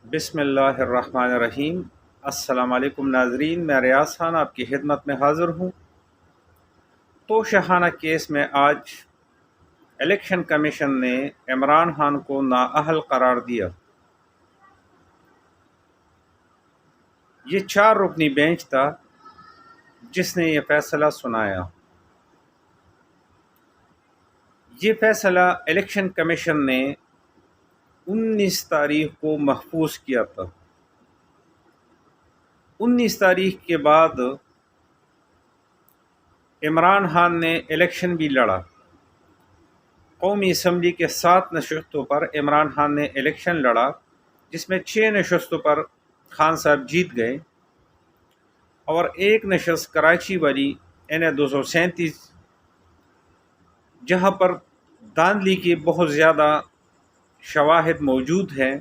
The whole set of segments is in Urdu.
بسم اللہ الرحمن الرحیم۔ السلام علیکم ناظرین، میں ریاض خان آپ کی خدمت میں حاضر ہوں۔ تو شاہانہ کیس میں آج الیکشن کمیشن نے عمران خان کو نااہل قرار دیا۔ یہ 4 رکنی بینچ تھا جس نے یہ فیصلہ سنایا۔ یہ فیصلہ الیکشن کمیشن نے 19 تاریخ کو محفوظ کیا تھا۔ 19 تاریخ کے بعد عمران خان نے الیکشن بھی لڑا۔ قومی اسمبلی کے 7 نشستوں پر عمران خان نے الیکشن لڑا، جس میں 6 نشستوں پر خان صاحب جیت گئے، اور ایک نشست کراچی والی NA-237 جہاں پر دھاندلی کی بہت زیادہ شواہد موجود ہیں،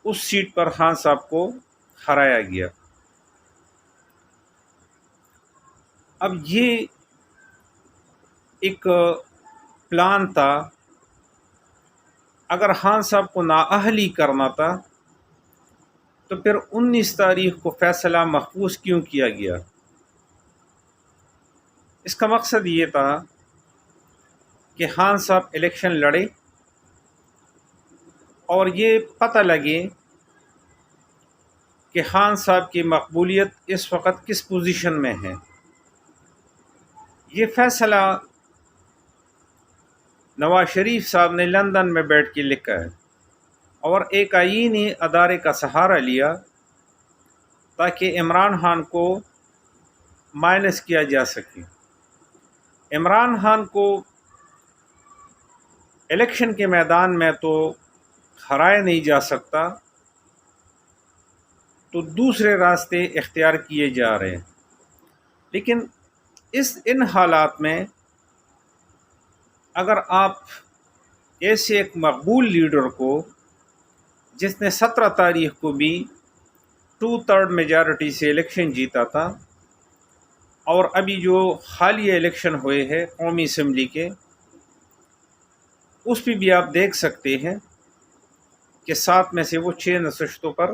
اس سیٹ پر خان صاحب کو ہرایا گیا۔ اب یہ ایک پلان تھا، اگر خان صاحب کو نااہلی کرنا تھا تو پھر 19 تاریخ کو فیصلہ محفوظ کیوں کیا گیا؟ اس کا مقصد یہ تھا کہ خان صاحب الیکشن لڑے اور یہ پتہ لگے کہ خان صاحب کی مقبولیت اس وقت کس پوزیشن میں ہے۔ یہ فیصلہ نواز شریف صاحب نے لندن میں بیٹھ کے لکھا ہے اور ایک آئینی ادارے کا سہارا لیا تاکہ عمران خان کو مائنس کیا جا سکے۔ عمران خان کو الیکشن کے میدان میں تو ہرایا نہیں جا سکتا، تو دوسرے راستے اختیار کیے جا رہے ہیں۔ لیکن ان حالات میں اگر آپ ایسے ایک مقبول لیڈر کو، جس نے 17 تاریخ کو بھی 2/3 میجارٹی سے الیکشن جیتا تھا، اور ابھی جو حالیہ الیکشن ہوئے ہیں قومی اسمبلی کے، اس پہ بھی آپ دیکھ سکتے ہیں کہ 7 میں سے وہ 6 نشستوں پر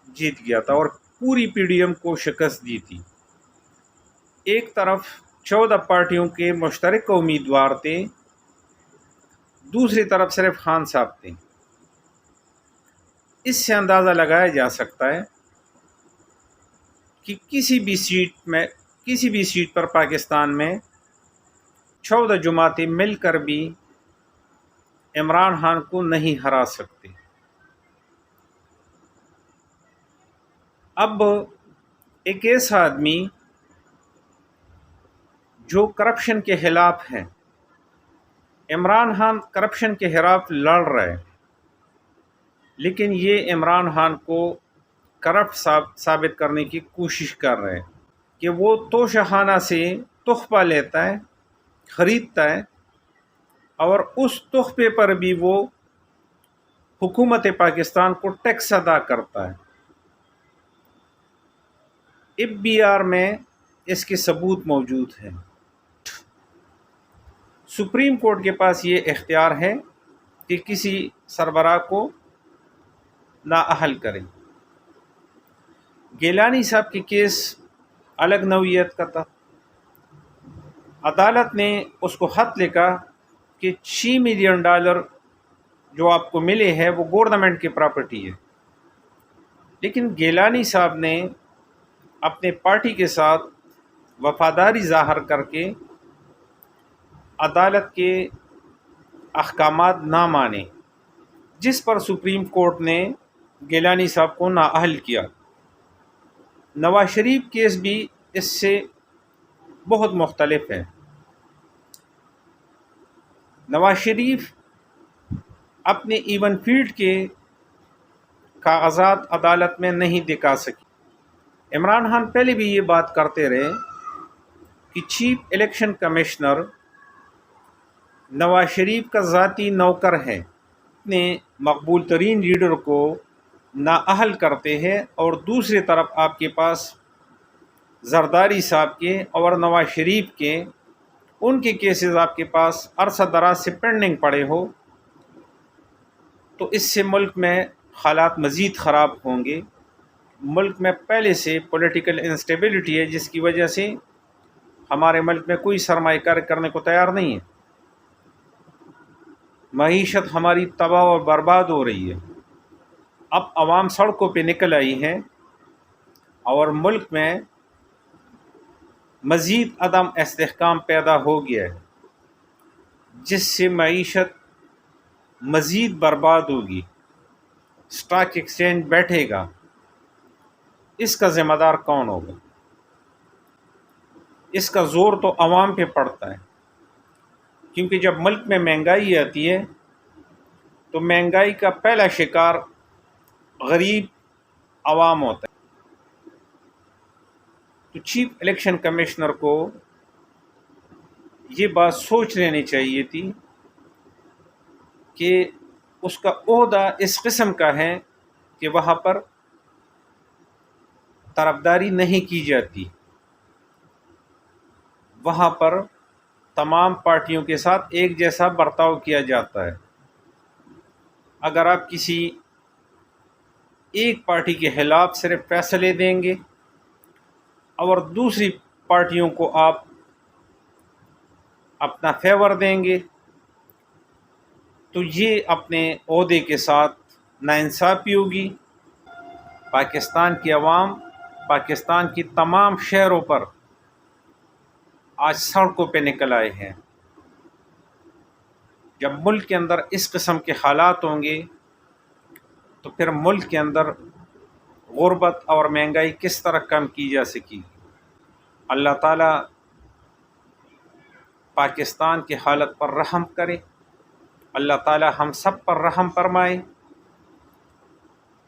جیت گیا تھا اور پوری PDM کو شکست دی تھی۔ ایک طرف 14 پارٹیوں کے مشترک امیدوار تھے، دوسری طرف صرف خان صاحب تھے۔ اس سے اندازہ لگایا جا سکتا ہے کہ کسی بھی سیٹ پر پاکستان میں 14 جماعتیں مل کر بھی عمران خان کو نہیں ہرا سکتے۔ اب ایک ایسا آدمی جو کرپشن کے خلاف ہے، عمران خان کرپشن کے خلاف لڑ رہے، لیکن یہ عمران خان کو کرپٹ ثابت کرنے کی کوشش کر رہے ہیں کہ وہ توشہ خانہ سے تحفہ لیتا ہے، خریدتا ہے، اور اس تحفے پر بھی وہ حکومت پاکستان کو ٹیکس ادا کرتا ہے۔ FBR میں اس کے ثبوت موجود ہیں۔ سپریم کورٹ کے پاس یہ اختیار ہے کہ کسی سربراہ کو نااہل کریں۔ گیلانی صاحب کی کیس الگ نوعیت کا تھا۔ عدالت نے اس کو خط لکھا کہ $6 ملین جو آپ کو ملے ہیں وہ گورنمنٹ کی پراپرٹی ہے، لیکن گیلانی صاحب نے اپنے پارٹی کے ساتھ وفاداری ظاہر کر کے عدالت کے احکامات نہ مانے، جس پر سپریم کورٹ نے گیلانی صاحب کو نااہل کیا۔ نواز شریف کیس بھی اس سے بہت مختلف ہے۔ نواز شریف اپنے ایون فیلڈ کے کاغذات عدالت میں نہیں دکھا سکی۔ عمران خان پہلے بھی یہ بات کرتے رہے کہ chief election commissioner Nawaz Sharif کا ذاتی نوکر ہے، اپنے مقبول ترین لیڈر کو نااہل کرتے ہیں، اور دوسری طرف آپ کے پاس زرداری صاحب کے اور نواز شریف کے ان کے کیسز آپ کے پاس عرصہ دراز سے پینڈنگ پڑے ہو، تو اس سے ملک میں حالات مزید خراب ہوں گے۔ ملک میں پہلے سے پولیٹیکل انسٹیبلٹی ہے، جس کی وجہ سے ہمارے ملک میں کوئی سرمایہ کاری کرنے کو تیار نہیں ہے۔ معیشت ہماری تباہ اور برباد ہو رہی ہے۔ اب عوام سڑکوں پہ نکل آئی ہے اور ملک میں مزید عدم استحکام پیدا ہو گیا ہے، جس سے معیشت مزید برباد ہوگی۔ اسٹاک ایکسچینج بیٹھے گا، اس کا ذمہ دار کون ہوگا؟ اس کا زور تو عوام پہ پڑتا ہے، کیونکہ جب ملک میں مہنگائی آتی ہے تو مہنگائی کا پہلا شکار غریب عوام ہوتا ہے۔ تو چیف الیکشن کمشنر کو یہ بات سوچ لینی چاہیے تھی کہ اس کا عہدہ اس قسم کا ہے کہ وہاں پر طرفداری نہیں کی جاتی، وہاں پر تمام پارٹیوں کے ساتھ ایک جیسا برتاؤ کیا جاتا ہے۔ اگر آپ کسی ایک پارٹی کے خلاف صرف فیصلے دیں گے اور دوسری پارٹیوں کو آپ اپنا فیور دیں گے تو یہ اپنے عہدے کے ساتھ ناانصافی ہوگی۔ پاکستان کی عوام پاکستان کی تمام شہروں پر آج سڑکوں پہ نکل آئے ہیں۔ جب ملک کے اندر اس قسم کے حالات ہوں گے تو پھر ملک کے اندر غربت اور مہنگائی کس طرح کم کی جا سکی؟ اللہ تعالیٰ پاکستان کی حالت پر رحم کرے، اللہ تعالیٰ ہم سب پر رحم فرمائے،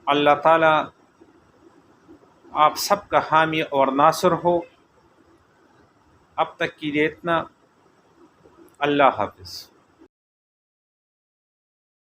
اللہ تعالیٰ آپ سب کا حامی اور ناصر ہو۔ اب تک کے لیے اتنا، اللہ حافظ۔